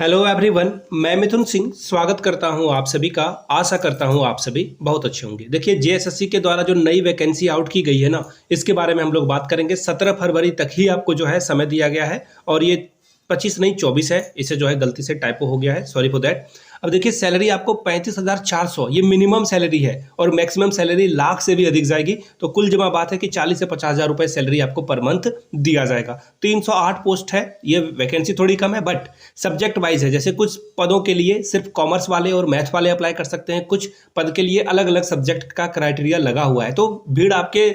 Hello everyone, मैं मिथुन सिंह स्वागत करता हूं आप सभी का। आशा करता हूं आप सभी बहुत अच्छे होंगे। देखिए, जेएसएससी के द्वारा जो नई वैकेंसी आउट की गई है ना, इसके बारे में हम लोग बात करेंगे। 17 फरवरी तक ही आपको जो है समय दिया गया है और ये 25 नहीं 24 है। इसे जो है गलती से टाइपो हो गया है, सॉरी फॉर दैट। अब देखिए, सैलरी आपको 35,400 ये मिनिमम सैलरी है और मैक्सिमम सैलरी लाख से भी अधिक जाएगी। तो कुल जमा बात है कि 40 से 50,000 रुपए सैलरी आपको पर मंथ दिया जाएगा। 308 पोस्ट है, ये वैकेंसी थोड़ी कम है बट सब्जेक्ट वाइज है। जैसे कुछ पदों के लिए सिर्फ कॉमर्स वाले और मैथ वाले अप्लाई कर सकते हैं, कुछ पद के लिए अलग अलग सब्जेक्ट का क्राइटेरिया लगा हुआ है। तो भीड़ आपके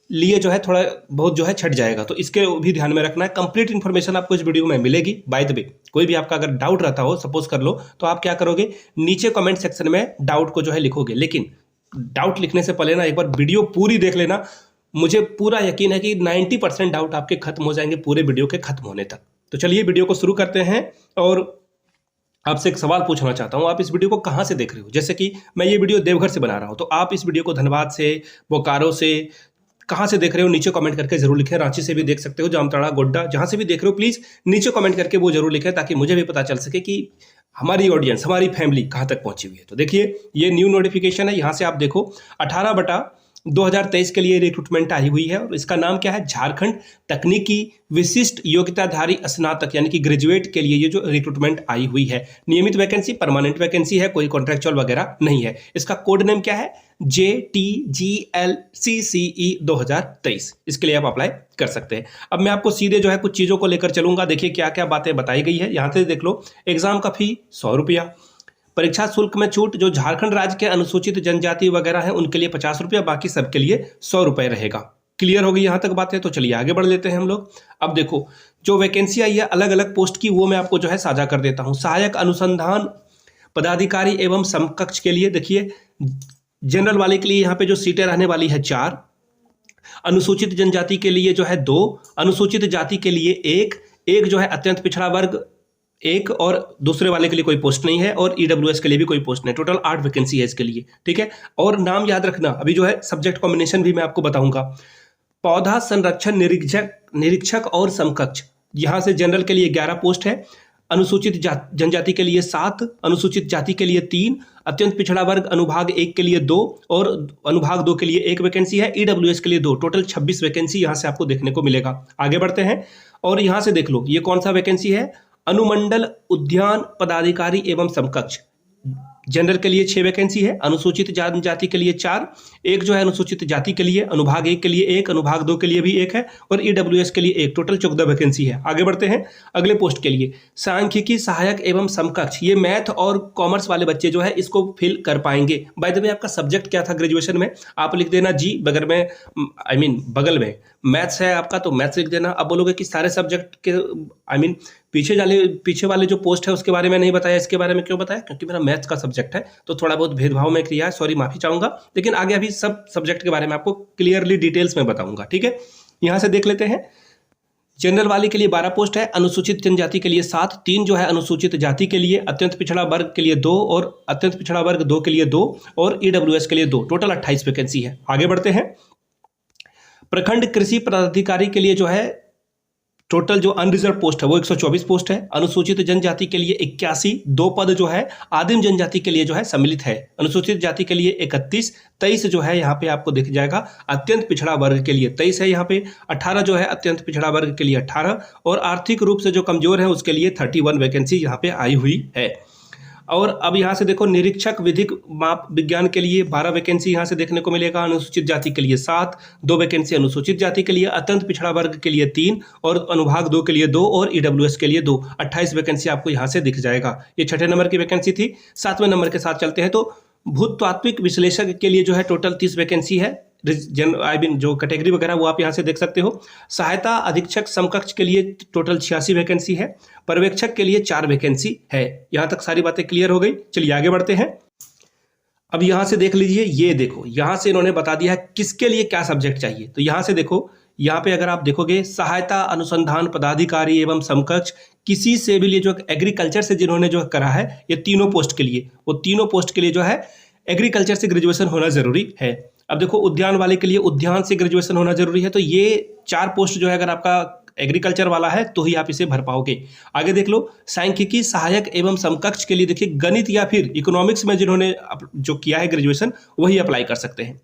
लिए जो है थोड़ा बहुत जो है छट जाएगा, तो इसके भी ध्यान में रखना है। कंप्लीट इन्फॉर्मेशन आपको इस वीडियो में मिलेगी। बाय द वे, कोई भी आपका अगर डाउट रहता हो, सपोज कर लो, तो आप क्या करोगे, नीचे कमेंट सेक्शन में डाउट को जो है लिखोगे। लेकिन डाउट लिखने से पहले ना एक बार वीडियो पूरी देख लेना। मुझे पूरा यकीन है कि 90% डाउट आपके खत्म हो जाएंगे पूरे वीडियो के खत्म होने तक। तो चलिए वीडियो को शुरू करते हैं और आपसे एक सवाल पूछना चाहता हूं। आप इस वीडियो को कहां से देख रहे हो? जैसे कि मैं ये वीडियो देवघर से बना रहा हूं, तो आप इस वीडियो को धनबाद से, बोकारो से, कहां से देख रहे हो नीचे कमेंट करके जरूर लिखें। रांची से भी देख सकते हो, जामताड़ा, गोड्डा, जहां से भी देख रहे हो प्लीज नीचे कमेंट करके वो जरूर लिखें, ताकि मुझे भी पता चल सके कि हमारी ऑडियंस, हमारी फैमिली कहां तक पहुंची हुई है। तो देखिए, ये न्यू नोटिफिकेशन है। यहां से आप देखो 18/2023 के लिए रिक्रूटमेंट आई हुई है और इसका नाम क्या है, झारखंड तकनीकी विशिष्ट योग्यताधारी स्नातक यानी कि ग्रेजुएट के लिए ये जो रिक्रूटमेंट आई हुई है। नियमित वैकेंसी, परमानेंट वैकेंसी है, कोई कॉन्ट्रेक्चुअल वगैरह नहीं है। इसका कोड नेम क्या है, JTGLCCE 2023। इसके लिए आप अप्लाई कर सकते हैं। अब मैं आपको सीधे जो है कुछ चीजों को लेकर चलूंगा। देखिए क्या क्या बातें बताई गई है, यहां से देख लो। एग्जाम का फी 100 रुपया, परीक्षा शुल्क में छूट जो झारखंड राज्य के अनुसूचित जनजाति वगैरह हैं उनके लिए 50 रुपया, बाकी सबके लिए 100 रुपए रहेगा। क्लियर होगी यहां तक बातें? तो चलिए आगे बढ़ लेते हैं हम लोग। अब देखो, जो वैकेंसी आई है अलग अलग पोस्ट की, वो मैं आपको जो है साझा कर देता हूं। सहायक अनुसंधान पदाधिकारी एवं समकक्ष के लिए देखिए, जनरल वाले के लिए यहाँ पे जो सीटें रहने वाली है 4, अनुसूचित जनजाति के लिए जो है 2, अनुसूचित जाति के लिए 1 जो है अत्यंत पिछड़ा वर्ग 1, और दूसरे वाले के लिए कोई पोस्ट नहीं है, और ईडब्ल्यूएस के लिए भी कोई पोस्ट नहीं। टोटल 8 वैकेंसी है इसके लिए, ठीक है। और नाम याद रखना, अभी जो है सब्जेक्ट कॉम्बिनेशन भी मैं आपको बताऊंगा। पौधा संरक्षण निरीक्षक और समकक्ष, यहां से जनरल के लिए 11 पोस्ट है, अनुसूचित जनजाति के लिए 7, अनुसूचित जाति के लिए 3, अत्यंत पिछड़ा वर्ग अनुभाग 1 के लिए 2 और अनुभाग 2 के लिए 1 वैकेंसी है, ईडब्ल्यूएस के लिए 2। टोटल 26 वैकेंसी यहां से आपको देखने को मिलेगा। आगे बढ़ते हैं और यहां से देख लो, ये कौन सा वैकेंसी है, अनुमंडल उद्यान पदाधिकारी एवं समकक्ष। जनरल के लिए 6 वैकेंसी है, अनुसूचित जनजाति के लिए 4, 1 जो है अनुसूचित जाति के लिए, अनुभाग 1 के लिए 1, अनुभाग 2 के लिए भी 1 है, और ईडब्ल्यूएस के लिए 1। टोटल 14 वैकेंसी है। आगे बढ़ते हैं अगले पोस्ट के लिए, सांख्यिकी सहायक एवं समकक्ष। ये मैथ और कॉमर्स वाले बच्चे जो है इसको फिल कर पाएंगे। बाय द वे, आपका सब्जेक्ट क्या था ग्रेजुएशन में, आप लिख देना जी, बगल में बगल में मैथ्स है आपका तो मैथ्स लिख देना। अब बोलोगे कि सारे सब्जेक्ट के पीछे वाले जो पोस्ट है उसके बारे में नहीं बताया, इसके बारे में क्यों बताया, क्योंकि मेरा मैथ्स का सब्जेक्ट है तो थोड़ा बहुत भेदभाव में किया है, सॉरी माफी चाहूंगा। लेकिन आगे अभी सब सब्जेक्ट के बारे में आपको क्लियरली डिटेल्स में बताऊंगा, ठीक है। यहां से देख लेते हैं, जनरल वाले के लिए 12 पोस्ट है, अनुसूचित जनजाति के लिए 7, 3 जो है अनुसूचित जाति के लिए, अत्यंत पिछड़ा वर्ग के लिए 2 और अत्यंत पिछड़ा वर्ग 2 के लिए 2 और ईडब्ल्यूएस के लिए 2। टोटल 28 वैकेंसी है। आगे बढ़ते हैं, प्रखंड कृषि पदाधिकारी के लिए जो है टोटल जो अनरिजर्व पोस्ट है वो 124 पोस्ट है, अनुसूचित जनजाति के लिए 81, 2 पद जो है आदिम जनजाति के लिए जो है सम्मिलित है, अनुसूचित जाति के लिए 31, 23 जो है यहाँ पे आपको दिख जाएगा अत्यंत पिछड़ा वर्ग के लिए 23 है यहाँ पे, 18 जो है अत्यंत पिछड़ा वर्ग के लिए 18, और आर्थिक रूप से जो कमजोर है उसके लिए 31 वैकेंसी यहाँ पे आई हुई है। और अब यहाँ से देखो, निरीक्षक विधिक माप विज्ञान के लिए 12 वैकेंसी यहाँ से देखने को मिलेगा, अनुसूचित जाति के लिए 7, 2 वैकेंसी अनुसूचित जाति के लिए, अत्यंत पिछड़ा वर्ग के लिए 3 और अनुभाग 2 के लिए 2 और ईडब्ल्यूएस के लिए 2। 28 वैकेंसी आपको यहाँ से दिख जाएगा। ये 6ठे नंबर की वैकेंसी थी। 7वें नंबर के साथ चलते हैं तो भूतात्विक विश्लेषक के लिए जो है टोटल 30 वैकेंसी है। जो कैटेगरी वगैरह वो आप यहाँ से देख सकते हो। सहायता अधीक्षक समकक्ष के लिए टोटल 86 वैकेंसी है, पर्यवेक्षक के लिए 4 वैकेंसी है। यहाँ तक सारी बातें क्लियर हो गई। चलिए आगे बढ़ते हैं। अब यहाँ से देख लीजिए, ये देखो यहाँ से इन्होंने बता दिया है किसके लिए क्या सब्जेक्ट चाहिए। तो यहाँ से देखो, यहाँ पे अगर आप देखोगे, सहायता अनुसंधान पदाधिकारी एवं समकक्ष किसी से भी लिए जो एग्रीकल्चर से जिन्होंने जो करा है, ये तीनों पोस्ट के लिए, वो तीनों पोस्ट के लिए जो है एग्रीकल्चर से ग्रेजुएशन होना जरूरी है। अब देखो, उद्यान वाले के लिए उद्यान से ग्रेजुएशन होना जरूरी है। तो ये 4 पोस्ट जो है अगर आपका एग्रीकल्चर वाला है तो ही आप इसे भर पाओगे। आगे देख लो, सांख्यिकी सहायक एवं समकक्ष के लिए देखिए गणित या फिर इकोनॉमिक्स में जिन्होंने जो किया है ग्रेजुएशन वही अप्लाई कर सकते हैं।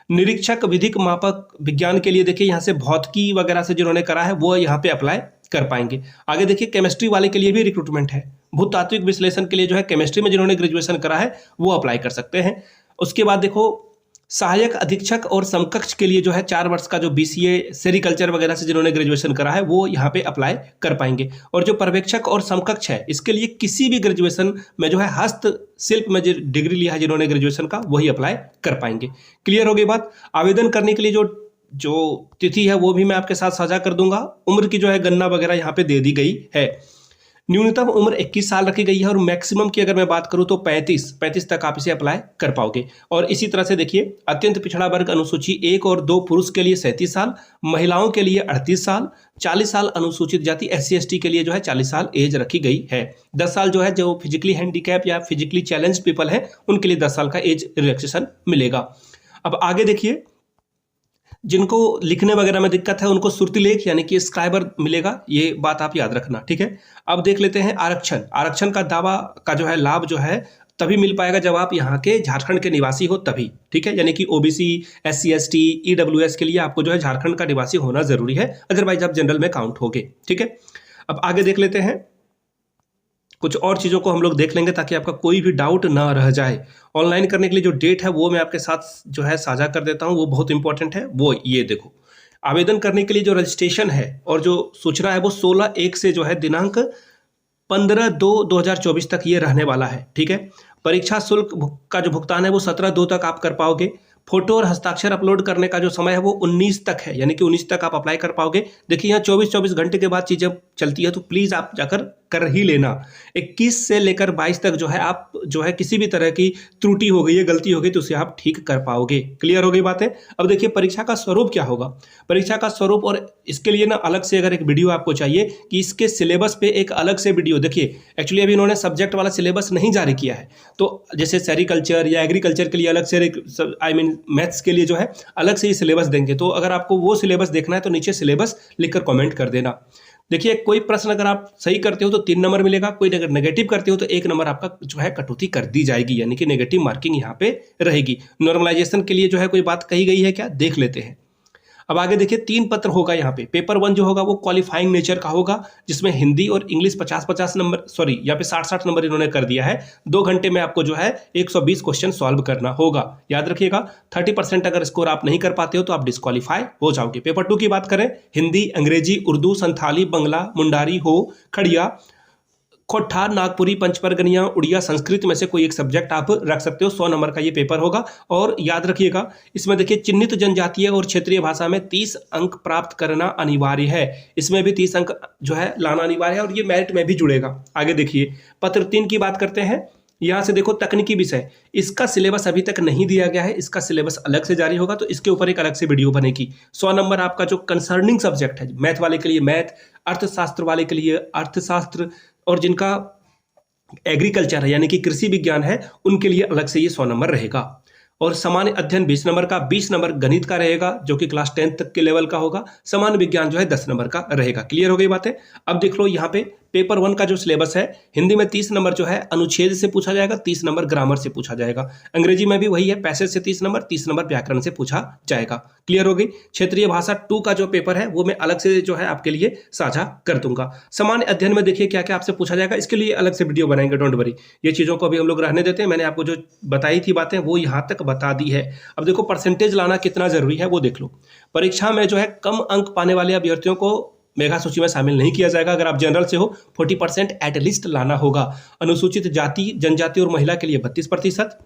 निरीक्षक विधिक मापक विज्ञान के लिए देखिए यहाँ से भौतिकी वगैरह से जिन्होंने करा है वो यहाँ पे अप्लाई कर पाएंगे। आगे देखिए केमिस्ट्री वाले के लिए भी रिक्रूटमेंट है। भूतात्विक विश्लेषण के लिए जो है केमिस्ट्री में जिन्होंने ग्रेजुएशन करा है वो अप्लाई कर सकते हैं। उसके बाद देखो सहायक अधीक्षक और समकक्ष के लिए जो है 4 वर्ष का जो BCA सेरिकल्चर वगैरह से जिन्होंने ग्रेजुएशन करा है वो यहाँ पे अप्लाई कर पाएंगे। और जो पर्यवेक्षक और समकक्ष है इसके लिए किसी भी ग्रेजुएशन में जो है हस्तशिल्प में जो डिग्री लिया है जिन्होंने ग्रेजुएशन का वही अप्लाई कर पाएंगे। क्लियर हो गई बात। आवेदन करने के लिए जो तिथि है वो भी मैं आपके साथ साझा कर दूंगा। उम्र की जो है गणना वगैरह यहाँ पे दे दी गई है। न्यूनतम उम्र 21 साल रखी गई है और मैक्सिमम की अगर मैं बात करूं तो 35 तक आप इसे अप्लाई कर पाओगे। और इसी तरह से देखिए अत्यंत पिछड़ा वर्ग अनुसूची 1 और 2 पुरुष के लिए 37 साल, महिलाओं के लिए 38 साल, 40 साल अनुसूचित जाति SC/ST के लिए जो है 40 साल एज रखी गई है। 10 साल जो है जो फिजिकली हैंडीकैप या फिजिकली चैलेंज पीपल है उनके लिए 10 साल का एज रिलैक्सेशन मिलेगा। अब आगे देखिए, जिनको लिखने वगैरह में दिक्कत है उनको सुर्तिलेख यानी कि स्क्राइबर मिलेगा, ये बात आप याद रखना, ठीक है। अब देख लेते हैं आरक्षण का दावा का जो है लाभ जो है तभी मिल पाएगा जब आप यहाँ के झारखंड के निवासी हो तभी, ठीक है। यानी कि OBC SC/ST EWS के लिए आपको जो है झारखंड का निवासी होना जरूरी है, अदरवाइज आप जनरल में काउंट होगे, ठीक है। अब आगे देख लेते हैं, कुछ और चीज़ों को हम लोग देख लेंगे ताकि आपका कोई भी डाउट ना रह जाए। ऑनलाइन करने के लिए जो डेट है वो मैं आपके साथ जो है साझा कर देता हूँ, वो बहुत इंपॉर्टेंट है। वो ये देखो, आवेदन करने के लिए जो रजिस्ट्रेशन है और जो सूचना है वो 16/1 से जो है दिनांक 15/2/2024 तक ये रहने वाला है, ठीक है। परीक्षा शुल्क का जो भुगतान है वो 17/2 तक आप कर पाओगे। फोटो और हस्ताक्षर अपलोड करने का जो समय है वो 19 तक है, यानी कि 19 तक आप अप्लाई कर पाओगे। देखिए यहाँ 24 घंटे के बाद चीज़ें चलती है तो प्लीज़ आप जाकर कर ही लेना। 21 से लेकर 22 तक जो है आप जो है किसी भी तरह की त्रुटि हो गई है, गलती हो गई तो उसे आप ठीक कर पाओगे। क्लियर हो गई बातें। अब देखिए परीक्षा का स्वरूप क्या होगा। परीक्षा का स्वरूप, और इसके लिए ना अलग से अगर एक वीडियो आपको चाहिए कि इसके सिलेबस पे एक अलग से वीडियो देखिए। एक्चुअली अभी इन्होंने सब्जेक्ट वाला सिलेबस नहीं जारी किया है, तो जैसे सेरिकल्चर या एग्रीकल्चर के लिए अलग से मैथ्स के लिए जो है अलग से ही सिलेबस देंगे। तो अगर आपको वो सिलेबस देखना है तो नीचे सिलेबस लिखकर कमेंट कर देना। देखिए कोई प्रश्न अगर आप सही करते हो तो 3 नंबर मिलेगा, कोई अगर नेगेटिव करते हो तो 1 नंबर आपका जो है कटौती कर दी जाएगी, यानी कि नेगेटिव मार्किंग यहाँ पे रहेगी। नॉर्मलाइजेशन के लिए जो है कोई बात कही गई है क्या, देख लेते हैं। अब आगे देखिए 3 पत्र होगा यहाँ पे। पेपर 1 जो होगा वो क्वालिफाइंग नेचर का होगा, जिसमें हिंदी और इंग्लिश 50-50 नंबर, सॉरी यहाँ पे 60-60 नंबर इन्होंने कर दिया है। 2 घंटे में आपको जो है 120 क्वेश्चन सॉल्व करना होगा। याद रखिएगा 30% अगर स्कोर आप नहीं कर पाते हो तो आप डिस्क्वालीफाई हो जाओगे। पेपर 2 की बात करें, हिंदी, अंग्रेजी, उर्दू, संथाली, बंगला, मुंडारी, हो, खड़िया, खोट्ठा, नागपुरी, पंचपरगनिया, उड़िया, संस्कृत में से कोई एक सब्जेक्ट आप रख सकते हो। 100 नंबर का ये पेपर होगा। और याद रखिएगा इसमें देखिए चिन्हित जनजातीय और क्षेत्रीय भाषा में 30 अंक प्राप्त करना अनिवार्य है। इसमें भी 30 अंक जो है लाना अनिवार्य है और ये मेरिट में भी जुड़ेगा। आगे देखिए पत्र 3 की बात करते हैं। यहाँ से देखो तकनीकी विषय, इसका सिलेबस अभी तक नहीं दिया गया है, इसका सिलेबस अलग से जारी होगा, तो इसके ऊपर एक अलग से वीडियो बनेगी। 100 नंबर आपका जो कंसर्निंग सब्जेक्ट है, मैथ वाले के लिए मैथ, अर्थशास्त्र वाले के लिए अर्थशास्त्र, और जिनका एग्रीकल्चर है यानी कि कृषि विज्ञान है उनके लिए अलग से ये 100 नंबर रहेगा। और सामान्य अध्ययन 20 नंबर का, 20 नंबर गणित का रहेगा जो कि क्लास 10 तक के लेवल का होगा। सामान्य विज्ञान जो है 10 नंबर का रहेगा। क्लियर हो गई बातें। अब देख लो यहाँ पे पेपर 1 का जो सिलेबस है, हिंदी में 30 नंबर जो है अनुच्छेद से पूछा जाएगा, 30 नंबर ग्रामर से पूछा जाएगा। अंग्रेजी में भी वही है, पैसेज से 30 नंबर, 30 नंबर व्याकरण से पूछा जाएगा। क्लियर हो गई। क्षेत्रीय भाषा 2 का जो पेपर है वो मैं अलग से जो है आपके लिए साझा कर दूंगा। सामान्य अध्ययन में देखिए क्या क्या आपसे पूछा जाएगा, इसके लिए अलग से वीडियो बनाएंगे, डोंट वरी। ये चीज़ों को अभी हम लोग रहने देते हैं। मैंने आपको जो बताई थी बातें वो यहाँ तक बता दी है। अब देखो परसेंटेज लाना कितना जरूरी है वो देख लो। परीक्षा में जो है कम अंक पाने वाले अभ्यर्थियों को मेगा सूची में शामिल नहीं किया जाएगा। अगर आप जनरल से हो 40% एटलीस्ट लाना होगा। अनुसूचित जाति, जनजाति और महिला के लिए 32%,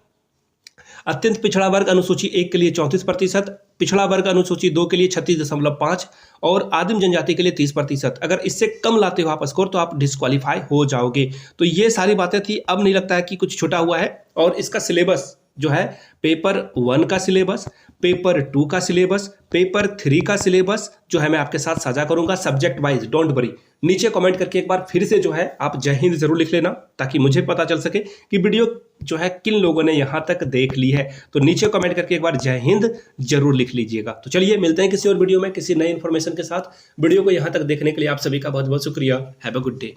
अत्यंत पिछड़ा वर्ग अनुसूची 1 के लिए 34%, पिछड़ा वर्ग अनुसूची 2 के लिए 36.5 और आदिम जनजाति के लिए 30%। अगर इससे कम लाते हो आप स्कोर तो आप डिस्क्वालीफाई हो जाओगे। तो ये सारी बातें थी। अब नहीं लगता है कि कुछ छूटा हुआ है। और इसका सिलेबस जो है पेपर 1 का सिलेबस, पेपर 2 का सिलेबस, पेपर 3 का सिलेबस जो है मैं आपके साथ साझा करूंगा सब्जेक्ट वाइज, डोंट वरी। नीचे कमेंट करके एक बार फिर से जो है आप जय हिंद जरूर लिख लेना ताकि मुझे पता चल सके कि वीडियो जो है किन लोगों ने यहाँ तक देख ली है। तो नीचे कमेंट करके एक बार जय हिंद जरूर लिख लीजिएगा। तो चलिए मिलते हैं किसी और वीडियो में किसी नई इन्फॉर्मेशन के साथ। वीडियो को यहाँ तक देखने के लिए आप सभी का बहुत बहुत शुक्रिया। Have a good day.